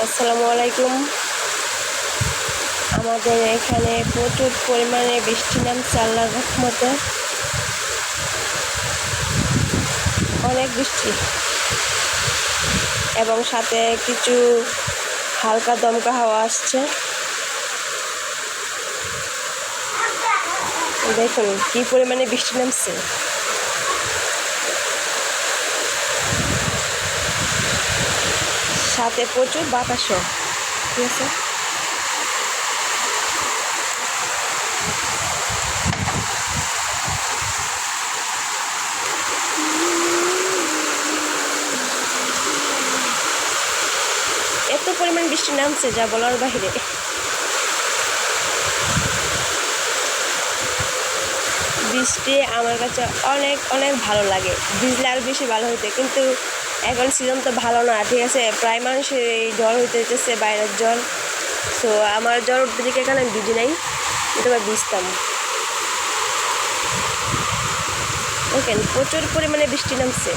আসসালামু আলাইকুম। আমাদের এখানে প্রচুর পরিমাণে বৃষ্টি নামছে আল্লাহর রহমতে। অনেক বৃষ্টি এবং সাথে কিছু হালকা দমকা হাওয়া আসছে। দেখুন কি পরিমাণে বৃষ্টি নামছে। সাথে প্রচুর বাতাসও। ঠিক আছে, এত পরিমাণ বৃষ্টি নামছে যা বলার বাহিরে। বৃষ্টি আমার কাছে অনেক অনেক ভালো লাগে, ভিজলে আরও বেশি ভালো হইতে, কিন্তু এখন সিজন তো ভালো না। ঠিক আছে, প্রায় মানুষের এই জ্বর হইতেছে, বাইরের জ্বর। সো আমার জ্বর উঠতে দিকে এখানে আমি ভিজি নাই, কিন্তু আবার ভিজতাম। দেখেন প্রচুর পরিমাণে বৃষ্টি নামছে।